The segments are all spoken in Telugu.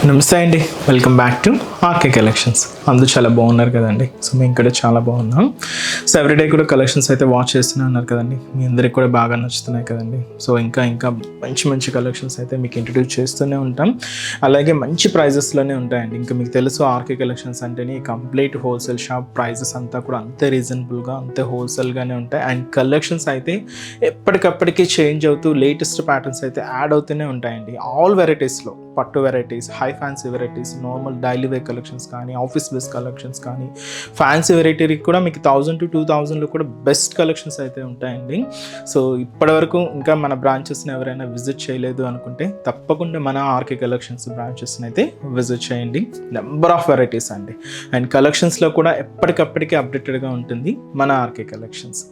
నమస్తే అండి, welcome back to RK collections. అందరూ చాలా బాగున్నారు కదండి. సో మేము కూడా చాలా బాగున్నాం. సో ఎవ్రీడే కూడా కలెక్షన్స్ అయితే వాచ్ చేస్తూనే ఉన్నారు కదండి. మీ అందరికి కూడా బాగా నచ్చుతున్నాయి కదండి. సో ఇంకా మంచి మంచి కలెక్షన్స్ అయితే మీకు ఇంట్రడ్యూస్ చేస్తూనే ఉంటాం. అలాగే మంచి ప్రైజెస్లోనే ఉంటాయండి. ఇంకా మీకు తెలుసు ఆర్కే కలెక్షన్స్ అంటేనే కంప్లీట్ హోల్సేల్ షాప్. ప్రైజెస్ అంతా కూడా అంతే రీజనబుల్గా, అంతే హోల్సేల్గానే ఉంటాయి. అండ్ కలెక్షన్స్ అయితే ఎప్పటికప్పటికి చేంజ్ అవుతూ లేటెస్ట్ ప్యాటర్న్స్ అయితే యాడ్ అవుతూనే ఉంటాయండి. ఆల్ వెరైటీస్లో పట్టు varieties, high fancy varieties, normal daily wear collections కానీ, ఆఫీస్ బేస్ కలెక్షన్స్ కానీ, ఫ్యాన్సీ వెరైటీకి కూడా మీకు 1000 to 2000లో కూడా బెస్ట్ కలెక్షన్స్ అయితే ఉంటాయండి. సో ఇప్పటివరకు ఇంకా మన బ్రాంచెస్ని ఎవరైనా విజిట్ చేయలేదు అనుకుంటే తప్పకుండా మన ఆర్కే కలెక్షన్స్ బ్రాంచెస్ని అయితే విజిట్ చేయండి. నెంబర్ ఆఫ్ వెరైటీస్ అండి. అండ్ కలెక్షన్స్లో కూడా ఎప్పటికప్పటికీ అప్డేటెడ్గా ఉంటుంది మన ఆర్కే కలెక్షన్స్.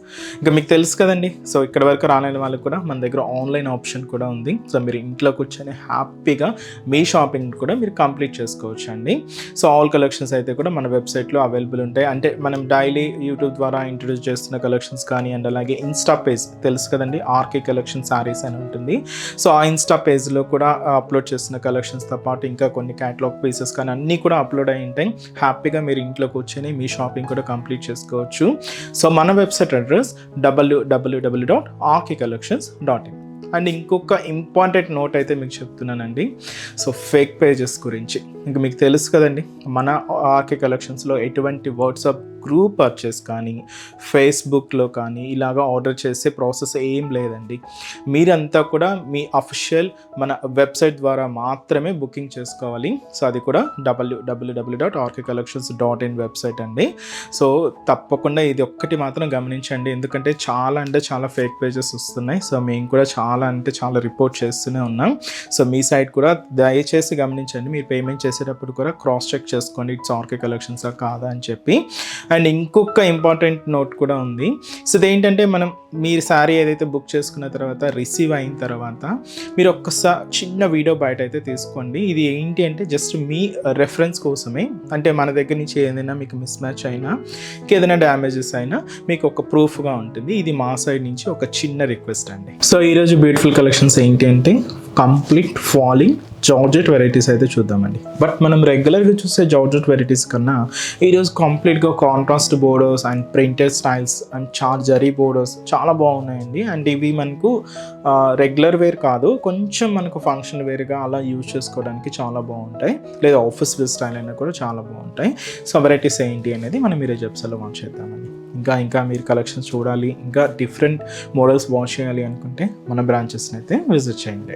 ఇంకా మీకు తెలుసు కదండి. సో ఇక్కడ వరకు రాలేని వాళ్ళకి కూడా మన దగ్గర ఆన్లైన్ ఆప్షన్ కూడా ఉంది. సో మీరు ఇంట్లో కూర్చొని హ్యాపీగా మీ షాపింగ్ కూడా మీరు కంప్లీట్ చేసుకోవచ్చు అండి. సో ఆల్ కలెక్షన్స్ అయితే కూడా మన వెబ్సైట్లో అవైలబుల్ ఉంటాయి. అంటే మనం డైలీ యూట్యూబ్ ద్వారా ఇంట్రడ్యూస్ చేస్తున్న కలెక్షన్స్ కానీ, అండ్ అలాగే ఇన్స్టా పేజ్ తెలుసు కదండి, ఆర్కే కలెక్షన్ సారీస్ అని ఉంటుంది. సో ఆ ఇన్స్టా పేజ్లో కూడా అప్లోడ్ చేస్తున్న కలెక్షన్స్తో పాటు ఇంకా కొన్ని క్యాటలాగ్ పీసెస్ కానీ అన్నీ కూడా అప్లోడ్ అయి ఉంటాయి. హ్యాపీగా మీరు ఇంట్లో కూర్చొని మీ షాపింగ్ కూడా కంప్లీట్ చేసుకోవచ్చు. సో మన వెబ్సైట్ అడ్రస్ www.rkcollections.in. అండ్ ఇంకొక ఇంపార్టెంట్ నోట్ అయితే మీకు చెప్తున్నానండి. సో ఫేక్ పేజెస్ గురించి. ఇంకా మీకు తెలుసు కదండి, మన ఆర్కే కలెక్షన్స్లో ఎటువంటి వాట్సాప్ గ్రూప్ పర్చేస్ కానీ, ఫేస్బుక్లో కానీ ఇలాగా ఆర్డర్ చేసే ప్రాసెస్ ఏం లేదండి. మీరంతా కూడా మీ అఫిషియల్ మన వెబ్సైట్ ద్వారా మాత్రమే బుకింగ్ చేసుకోవాలి. సో అది కూడా www.rkcollections.in వెబ్సైట్ అండి. సో తప్పకుండా ఇది ఒక్కటి మాత్రం గమనించండి, ఎందుకంటే చాలా ఫేక్ పేజెస్ వస్తున్నాయి. సో మేము కూడా చాలా రిపోర్ట్ చేస్తూనే ఉన్నాం. సో మీ సైట్ కూడా దయచేసి గమనించండి. మీరు పేమెంట్ చేసేటప్పుడు కూడా క్రాస్ చెక్ చేసుకోండి, ఇట్స్ ఆర్కే కలెక్షన్సా కాదా అని చెప్పి. అండ్ ఇంకొక ఇంపార్టెంట్ నోట్ కూడా ఉంది. సో ఇదేంటంటే, మీరు శారీ ఏదైతే బుక్ చేసుకున్న తర్వాత రిసీవ్ అయిన తర్వాత మీరు ఒక్కసారి చిన్న వీడియో బయట అయితే తీసుకోండి. ఇది ఏంటి అంటే జస్ట్ మీ రెఫరెన్స్ కోసమే. అంటే మన దగ్గర నుంచి ఏదైనా మీకు మిస్ మ్యాచ్ అయినా, ఏదైనా డ్యామేజెస్ అయినా మీకు ఒక ప్రూఫ్గా ఉంటుంది. ఇది మా సైడ్ నుంచి ఒక చిన్న రిక్వెస్ట్ అండి. సో ఈరోజు బ్యూటిఫుల్ కలెక్షన్స్ ఏంటి అంటే కంప్లీట్ ఫాలింగ్ జార్జెట్ వెరైటీస్ అయితే చూద్దామండి. బట్ మనం రెగ్యులర్గా చూసే జార్జెట్ వెరైటీస్ కన్నా ఈరోజు కంప్లీట్గా contrast borders and printed styles and zari borders చాలా బాగున్నాయండి. అండ్ ఇవి మనకు రెగ్యులర్ వేర్ కాదు, కొంచెం మనకు ఫంక్షన్ వేర్గా అలా యూజ్ చేసుకోవడానికి చాలా బాగుంటాయి. లేదా ఆఫీస్ వేర్ స్టైల్ అయినా కూడా చాలా బాగుంటాయి. సో వెరైటీస్ ఏంటి అనేది మనం ఈరోజు ఎపిసోడ్లో వాచ్ చేద్దామండి. ఇంకా మీరు కలెక్షన్స్ చూడాలి, ఇంకా డిఫరెంట్ మోడల్స్ వాచ్ చేయాలి అనుకుంటే మన బ్రాంచెస్ని అయితే విజిట్ చేయండి.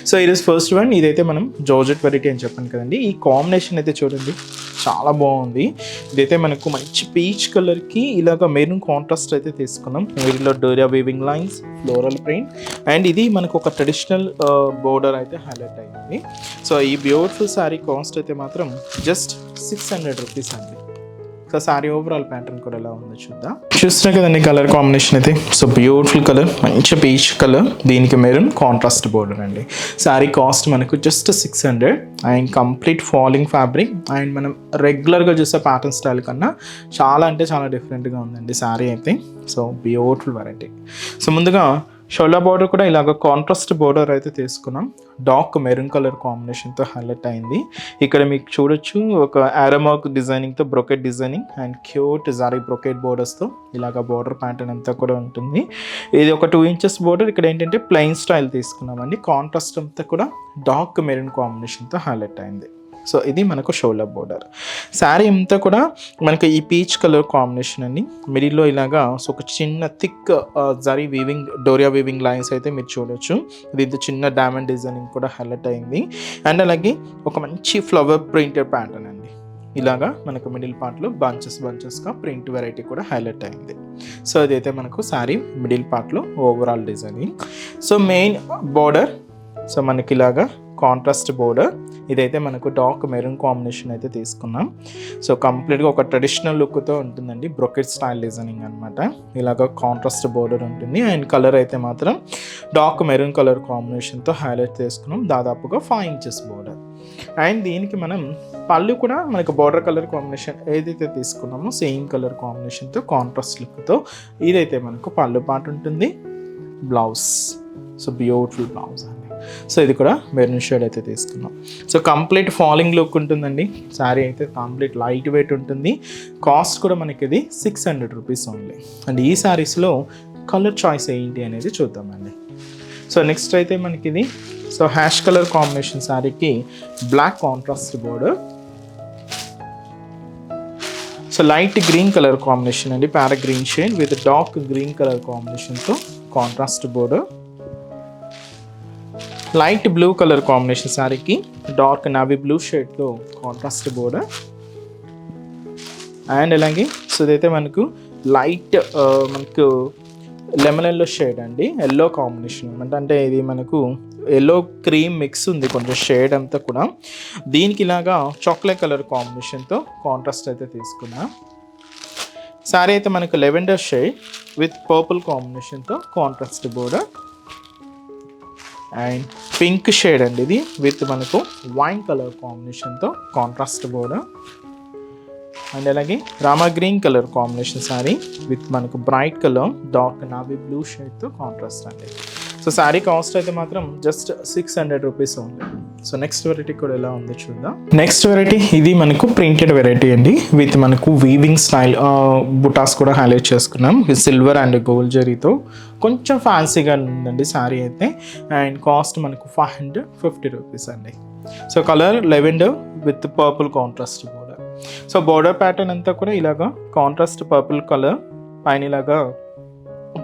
సో ఈరోజు ఫస్ట్ వన్, ఇదైతే మనం జార్జెట్ వెరైటీ అని చెప్పాను కదండి. ఈ కాంబినేషన్ అయితే చూడండి చాలా బాగుంది. ఇదైతే మనకు మంచి పీచ్ కలర్కి ఇలాగ మెరూన్ కాంట్రాస్ట్ అయితే తీసుకున్నాం. వీటిలో doria weaving lines, floral print, and ఇది మనకు ఒక ట్రెడిషనల్ బోర్డర్ అయితే హైలైట్ అయింది. సో ఈ బ్యూటిఫుల్ శారీ కాస్ట్ అయితే మాత్రం జస్ట్ 600 రూపీస్ అండి. సో శారీ ఓవరాల్ ప్యాటర్న్ కూడా ఎలా ఉందో చూద్దాం. చూస్తున్నా కదండి కలర్ కాంబినేషన్ అయితే. సో బ్యూటిఫుల్ కలర్, మంచి పీచ్ కలర్, దీనికి మెరూన్ కాంట్రాస్ట్ బోర్డర్ అండి. శారీ కాస్ట్ మనకు just 600. And complete falling fabric. And మనం రెగ్యులర్గా చూసే ప్యాటర్న్ స్టైల్ కన్నా చాలా డిఫరెంట్గా ఉందండి శారీ అయితే. So beautiful variety. సో ముందుగా షోల్డర్ బార్డర్ కూడా ఇలాగ కాంట్రాస్ట్ బార్డర్ అయితే తీసుకున్నాం. డార్క్ మెరూన్ కలర్ కాంబినేషన్తో హైలైట్ అయింది. ఇక్కడ మీకు చూడొచ్చు ఒక arrow mark డిజైనింగ్తో brocade designing and cute జారీ బ్రొకెట్ బోర్డర్స్తో ఇలాగ బార్డర్ ప్యాటర్న్ అంతా కూడా ఉంటుంది. ఇది ఒక 2 inches బార్డర్. ఇక్కడ ఏంటంటే ప్లెయిన్ స్టైల్ తీసుకున్నామండి. కాంట్రాస్ట్ అంతా కూడా డార్క్ మెరూన్ కాంబినేషన్తో హైలైట్ అయింది. సో ఇది మనకు షోల్డర్ బోర్డర్. శారీ అంతా కూడా మనకి ఈ పీచ్ కలర్ కాంబినేషన్ అండి. మిడిల్లో ఇలాగా సో ఒక చిన్న thick zari weaving, doria weaving lines అయితే మీరు చూడొచ్చు. ఇది చిన్న డైమండ్ డిజైనింగ్ కూడా హైలైట్ అయింది. అండ్ అలాగే ఒక మంచి ఫ్లవర్ ప్రింటెడ్ ప్యాటర్న్ అండి. ఇలాగా మనకు మిడిల్ పార్ట్లో బంచెస్గా ప్రింట్ వెరైటీ కూడా హైలైట్ అయింది. సో ఇదైతే మనకు శారీ మిడిల్ పార్ట్లో overall designing. So main border, so మనకి ఇలాగా కాంట్రాస్ట్ బోర్డర్. ఇదైతే మనకు డార్క్ మెరూన్ కాంబినేషన్ అయితే తీసుకున్నాం. సో కంప్లీట్గా ఒక ట్రెడిషనల్ లుక్తో ఉంటుందండి. బ్రొకెట్ స్టైల్ డిజైనింగ్ అనమాట. ఇలాగ కాంట్రాస్ట్ బోర్డర్ ఉంటుంది. అండ్ కలర్ అయితే మాత్రం డార్క్ మెరూన్ కలర్ కాంబినేషన్తో హైలైట్ చేసుకున్నాం. దాదాపుగా 5 inches బోర్డర్. అండ్ దీనికి మనం పళ్ళు కూడా మనకు బార్డర్ కలర్ కాంబినేషన్ ఏదైతే తీసుకున్నామో సేమ్ కలర్ కాంబినేషన్తో కాంట్రాస్ట్ లుక్తో ఇదైతే మనకు పళ్ళు పార్ట్ ఉంటుంది. బ్లౌజ్, సో బ్యూటిఫుల్ బ్లౌజ్ అండి. సో ఇది కూడా మెరూన్ షేడ్ అయితే తీసుకున్నాం. సో కంప్లీట్ ఫాలింగ్ లుక్ ఉంటుందండి. శారీ అయితే కంప్లీట్ లైట్ వెయిట్ ఉంటుంది. కాస్ట్ కూడా మనకి ఇది 600 రూపీస్ ఓన్లీ. అండ్ ఈ శారీస్లో కలర్ చాయిస్ ఏంటి అనేది చూద్దామండి. సో నెక్స్ట్ అయితే మనకి ఇది సో హ్యాష్ కలర్ కాంబినేషన్ శారీకి black contrast border. So light green colour combination అండి, parrot green shade with dark green colour కాంబినేషన్తో contrast border. Light blue colour combination శారీకి డార్క్ నావీ బ్లూ షేడ్తో కాంట్రాస్ట్ బోర్డర్. అండ్ అలాగే సో ఇదైతే మనకు లైట్ మనకు లెమన్ ఎల్లో షేడ్ అండి, ఎల్లో కాంబినేషన్ అనమాట. అంటే ఇది మనకు ఎల్లో క్రీమ్ మిక్స్ ఉంది కొంచెం షేడ్ అంతా కూడా. దీనికి ఇలాగా చాక్లెట్ కలర్ కాంబినేషన్తో కాంట్రాస్ట్ అయితే తీసుకున్నా. శారీ అయితే మనకు లెవెండర్ షేడ్ విత్ పర్పుల్ కాంబినేషన్తో contrast border. And pink shade అండి ఇది విత్ మనకు వైన్ కలర్ కాంబినేషన్తో కాంట్రాస్ట్ బోర్డర్. అండ్ అలాగే Rama green colour combination sari with మనకు bright colour dark navy blue షేడ్తో కాంట్రాస్ట్ అండి. సో శారీ కాస్ట్ అయితే మాత్రం జస్ట్ 600 రూపీస్ ఉంది. సో నెక్స్ట్ వెరైటీ కూడా ఎలా ఉందో చూద్దాం. నెక్స్ట్ వెరైటీ ఇది మనకు ప్రింటెడ్ వెరైటీ అండి విత్ మనకు వీవింగ్ స్టైల్ బుటాస్ కూడా హైలైట్ చేసుకున్నాం. సిల్వర్ అండ్ గోల్డ్ జరీతో కొంచెం ఫ్యాన్సీగా ఉందండి శారీ అయితే. అండ్ కాస్ట్ మనకు 550 రూపీస్ అండి. So colour lavender with purple contrast border. So border pattern అంతా కూడా ఇలాగా కాంట్రాస్ట్ పర్పుల్ కలర్ పైన ఇలాగా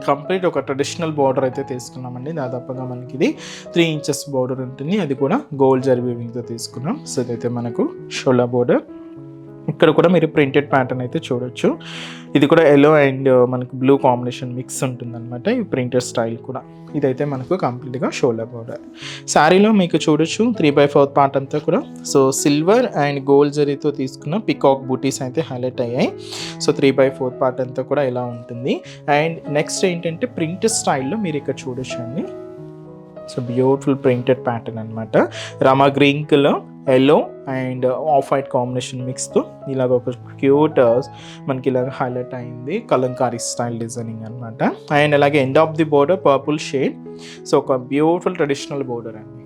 కంప్లీట్ ఒక ట్రెడిషనల్ బార్డర్ అయితే తీసుకున్నామండి. దాదాపుగా మనకి ఇది 3 ఇంచెస్ బార్డర్ ఉంటుంది, అది కూడా గోల్డ్ జరీ వీవింగ్తో తీసుకున్నాం. సో ఇదైతే మనకు షోలా బార్డర్. ఇక్కడ కూడా మీరు ప్రింటెడ్ ప్యాటర్న్ అయితే చూడొచ్చు. ఇది కూడా ఎల్లో అండ్ మనకు బ్లూ కాంబినేషన్ మిక్స్ ఉంటుంది అనమాట ఈ ప్రింటెడ్ స్టైల్ కూడా. ఇదైతే మనకు కంప్లీట్గా షోల్డర్ బార్డర్. శారీలో మీకు చూడొచ్చు 3/4 పార్ట్ అంతా కూడా సో సిల్వర్ అండ్ గోల్డ్ జరీతో తీసుకున్న పికాక్ బూటీస్ అయితే హైలైట్ అయ్యాయి. సో 3/4 పార్ట్ అంతా కూడా ఇలా ఉంటుంది. అండ్ నెక్స్ట్ ఏంటంటే ప్రింటెడ్ స్టైల్లో మీరు ఇక్కడ చూడొచ్చు అండి. సో బ్యూటిఫుల్ ప్రింటెడ్ ప్యాటర్న్ అనమాట. Rama green colour yellow and off white combination మిక్స్తో ఇలాగ ఒక క్యూట్ మనకి ఇలాగ హైలైట్ అయింది కలంకారీ స్టైల్ డిజైనింగ్ అనమాట. అండ్ అలాగే end of the border purple shade. So ఒక బ్యూటిఫుల్ ట్రెడిషనల్ బోర్డర్ అండి.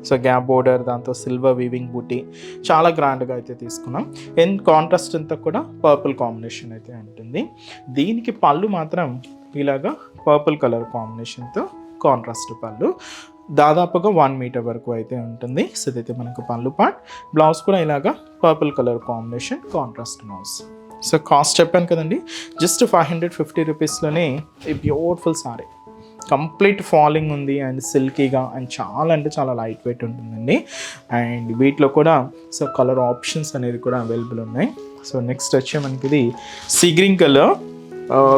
సో గ్యాప్ బోర్డర్ దాంతో సిల్వర్ వీవింగ్ బూటీ చాలా గ్రాండ్గా అయితే తీసుకున్నాం. అండ్ కాంట్రాస్ట్ అంతా కూడా పర్పుల్ కాంబినేషన్ అయితే ఉంటుంది. దీనికి పళ్ళు మాత్రం ఇలాగా పర్పుల్ కలర్ కాంబినేషన్తో కాంట్రాస్ట్ పళ్ళు దాదాపుగా 1 మీటర్ వరకు అయితే ఉంటుంది. సో ఇదైతే మనకు పళ్ళు పార్ట్. బ్లౌజ్ కూడా ఇలాగా purple colour combination contrast blouse. So cost చెప్పాను కదండి, జస్ట్ 550 రూపీస్లోనే ఈ బ్యూటిఫుల్ సారీ. కంప్లీట్ ఫాలింగ్ ఉంది అండ్ సిల్కీగా అండ్ చాలా అంటే చాలా లైట్ వెయిట్ ఉంటుందండి. అండ్ వీటిలో కూడా సో కలర్ ఆప్షన్స్ అనేది కూడా అవైలబుల్ ఉన్నాయి. సో నెక్స్ట్ వచ్చే మనకి ఇది సీ గ్రీన్ కలర్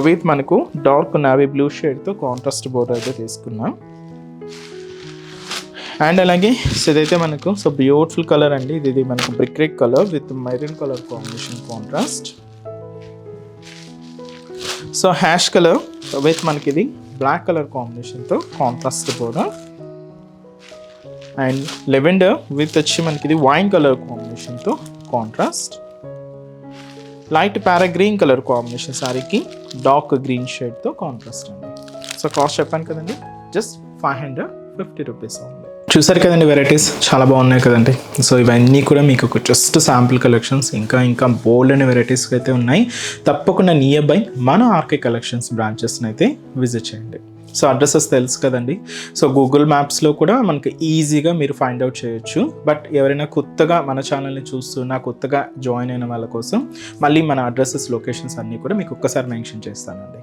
విత్ మనకు డార్క్ నావీ బ్లూ షేడ్తో కాంట్రాస్ట్ బోర్డర్ అయితే తీసుకున్నాం. అండ్ అలాగే సో ఇదైతే మనకు సో బ్యూటిఫుల్ కలర్ అండి. ఇది మనకు brick red colour with maroon colour combination contrast. So hash colour with మనకి ఇది బ్లాక్ కలర్ కాంబినేషన్తో contrast border. And lavender with వచ్చి మనకి ఇది వైన్ కలర్ కాంబినేషన్తో contrast. Light para green colour combination శారీకి డార్క్ గ్రీన్ షేడ్తో కాంట్రాస్ట్ అండి. సో కాస్ట్ చెప్పాను కదండి, జస్ట్ 550 రూపీస్ ఉంది. చూసారు కదండి వెరైటీస్ చాలా బాగున్నాయి కదండి. సో ఇవన్నీ కూడా మీకు ఒక జస్ట్ శాంపుల్ కలెక్షన్స్. ఇంకా బోల్డ్ అనే వెరైటీస్ అయితే ఉన్నాయి. తప్పకుండా నియర్ బై మన ఆర్కే కలెక్షన్స్ బ్రాంచెస్ని అయితే విజిట్ చేయండి. సో అడ్రసెస్ తెలుసు కదండి. సో గూగుల్ మ్యాప్స్లో కూడా మనకి ఈజీగా మీరు ఫైండ్ అవుట్ చేయొచ్చు. బట్ ఎవరైనా కొత్తగా మన ఛానల్ని చూస్తున్నా కొత్తగా జాయిన్ అయిన వాళ్ళ కోసం మళ్ళీ మన అడ్రసెస్ లొకేషన్స్ అన్నీ కూడా మీకు ఒక్కసారి మెన్షన్ చేస్తానండి.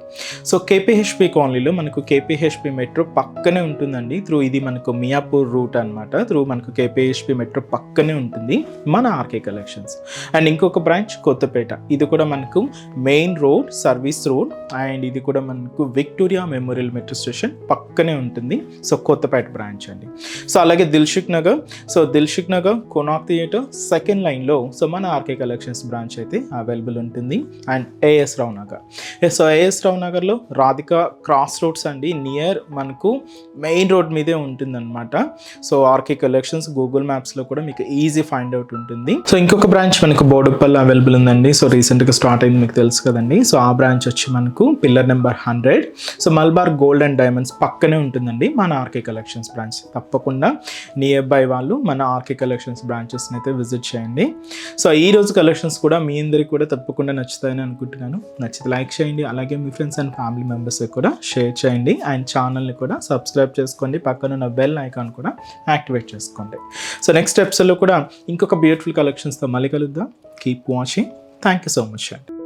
సో కేపీహెచ్పి కాలనీలో మనకు కేపీహెచ్పి మెట్రో పక్కనే ఉంటుందండి. ఇది మనకు మియాపూర్ రూట్ అనమాట. మనకు కేపీహెచ్పి మెట్రో పక్కనే ఉంటుంది మన ఆర్కే కలెక్షన్స్. అండ్ ఇంకొక బ్రాంచ్ కొత్తపేట, ఇది కూడా మనకు main road service road. And ఇది కూడా మనకు విక్టోరియా మెమోరియల్ మెట్రో స్టేషన్ పక్కనే ఉంటుంది. సో కొత్తపేట బ్రాంచ్ అండి. సో అలాగే దిల్షుక్ నగర్ కోనాక్ థియేటర్ సెకండ్ లైన్లో సో మన ఆర్కే కలెక్షన్స్ బ్రాంచ్ అయితే అవైలబుల్ ఉంటుంది. And AS Rao Nagar. So AS Rao నగర్లో రాధిక క్రాస్ రోడ్స్ అండి, నియర్ మనకు మెయిన్ రోడ్ మీదే ఉంటుందన్నమాట. సో ఆర్కే కలెక్షన్స్ గూగుల్ మ్యాప్స్లో కూడా మీకు ఈజీ ఫైండ్ అవుట్ ఉంటుంది. సో ఇంకొక బ్రాంచ్ మనకు బోడుప్పల్ అవైలబుల్ ఉందండి. సో రీసెంట్గా స్టార్ట్ అయింది మీకు తెలుసు కదండి. సో ఆ బ్రాంచ్ వచ్చి మనకు pillar number 100. So Malabar gold and diamonds పక్కనే ఉంటుందండి మన ఆర్కే కలెక్షన్స్ బ్రాంచ్. తప్పకుండా నియర్ బై వాళ్ళు మన ఆర్కే కలెక్షన్స్ బ్రాంచెస్ని అయితే విజిట్ చేయండి. సో ఈరోజు కలెక్షన్స్ కూడా మీ అందరికి కూడా తప్పకుండా నచ్చుతాయని అనుకుంటున్నాను. నచ్చితే లైక్ చేయండి, అలాగే మీ ఫ్రెండ్స్ అండ్ ఫ్యామిలీ మెంబర్స్కి కూడా షేర్ చేయండి, అండ్ ఛానల్ని కూడా సబ్స్క్రైబ్ చేసుకోండి, పక్కన ఉన్న బెల్ ఐకాన్ కూడా యాక్టివేట్ చేసుకోండి. సో నెక్స్ట్ ఎపిసోడ్లో కూడా ఇంకొక బ్యూటిఫుల్ కలెక్షన్స్తో మళ్ళీ కలుద్దాం. Keep watching. Thank you so much అండి.